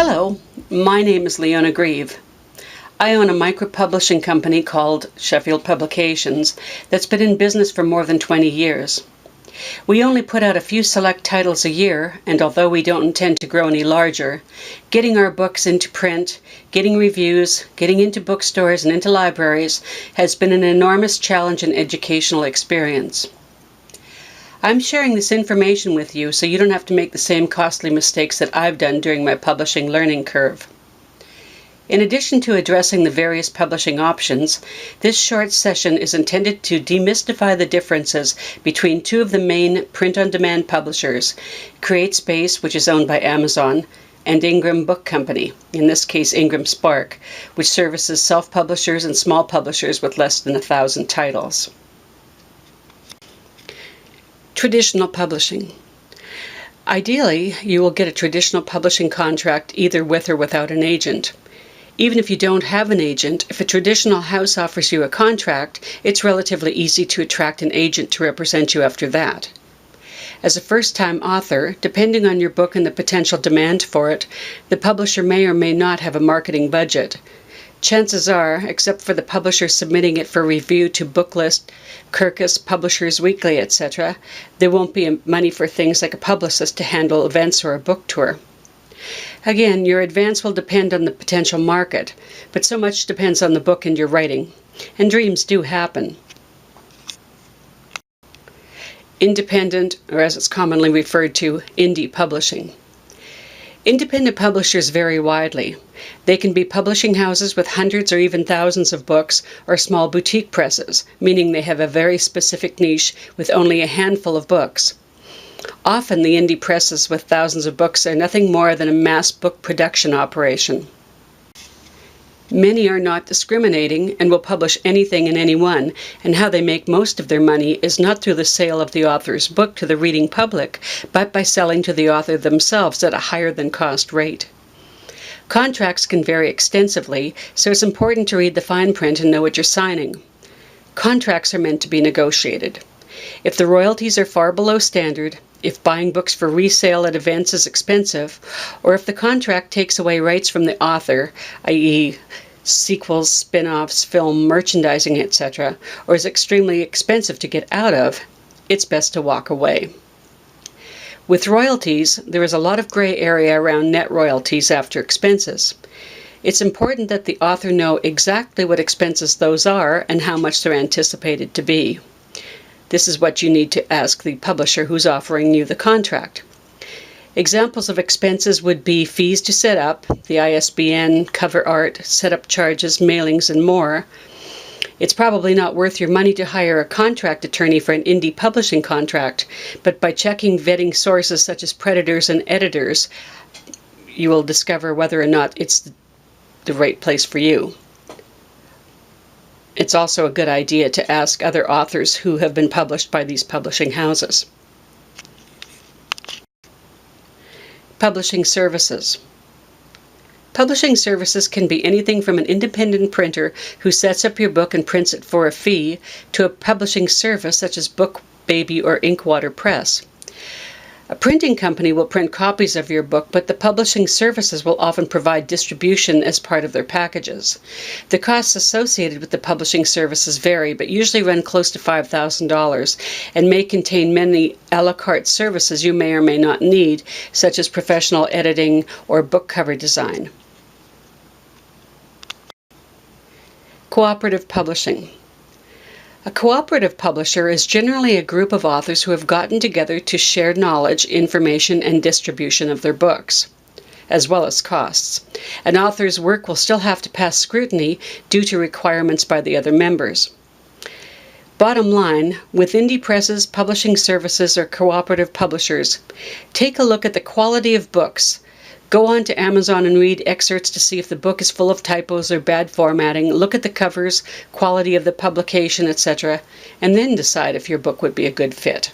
Hello, my name is Leigh Grieve. I own a micro-publishing company called Sheffield Publications that's been in business for more than 20 years. We only put out a few select titles a year, and although we don't intend to grow any larger, getting our books into print, getting reviews, getting into bookstores and into libraries has been an enormous challenge and educational experience. I'm sharing this information with you so you don't have to make the same costly mistakes that I've done during my publishing learning curve. In addition to addressing the various publishing options, this short session is intended to demystify the differences between two of the main print-on-demand publishers, CreateSpace, which is owned by Amazon, and Ingram Book Company, in this case Ingram Spark, which services self-publishers and small publishers with less than 1,000 titles. Traditional publishing. Ideally, you will get a traditional publishing contract either with or without an agent. Even if you don't have an agent, if a traditional house offers you a contract, it's relatively easy to attract an agent to represent you after that. As a first-time author, depending on your book and the potential demand for it, the publisher may or may not have a marketing budget. Chances are, except for the publisher submitting it for review to Booklist, Kirkus, Publishers Weekly, etc., there won't be money for things like a publicist to handle events or a book tour. Again, your advance will depend on the potential market, but so much depends on the book and your writing, and dreams do happen. Independent, or as it's commonly referred to, indie publishing. Independent publishers vary widely. They can be publishing houses with hundreds or even thousands of books, or small boutique presses, meaning they have a very specific niche with only a handful of books. Often the indie presses with thousands of books are nothing more than a mass book production operation. Many are not discriminating and will publish anything and anyone, and how they make most of their money is not through the sale of the author's book to the reading public, but by selling to the author themselves at a higher than cost rate. Contracts can vary extensively, so it's important to read the fine print and know what you're signing. Contracts are meant to be negotiated. If the royalties are far below standard, if buying books for resale at events is expensive, or if the contract takes away rights from the author, i.e. sequels, spin-offs, film, merchandising, etc., or is extremely expensive to get out of, it's best to walk away. With royalties, there is a lot of gray area around net royalties after expenses. It's important that the author know exactly what expenses those are and how much they're anticipated to be. This is what you need to ask the publisher who's offering you the contract. Examples of expenses would be fees to set up, the ISBN, cover art, setup charges, mailings, and more. It's probably not worth your money to hire a contract attorney for an indie publishing contract, but by checking vetting sources such as preditors and editors, you will discover whether or not it's the right place for you. It's also a good idea to ask other authors who have been published by these publishing houses. Publishing services. Publishing services can be anything from an independent printer who sets up your book and prints it for a fee to a publishing service such as BookBaby or Inkwater Press. A printing company will print copies of your book, but the publishing services will often provide distribution as part of their packages. The costs associated with the publishing services vary, but usually run close to $5,000 and may contain many a la carte services you may or may not need, such as professional editing or book cover design. Cooperative Publishing. A cooperative publisher is generally a group of authors who have gotten together to share knowledge, information, and distribution of their books, as well as costs. An author's work will still have to pass scrutiny due to requirements by the other members. Bottom line, with indie presses, publishing services, or cooperative publishers, take a look at the quality of books. Go on to Amazon and read excerpts to see if the book is full of typos or bad formatting. Look at the covers, quality of the publication, etc., and then decide if your book would be a good fit.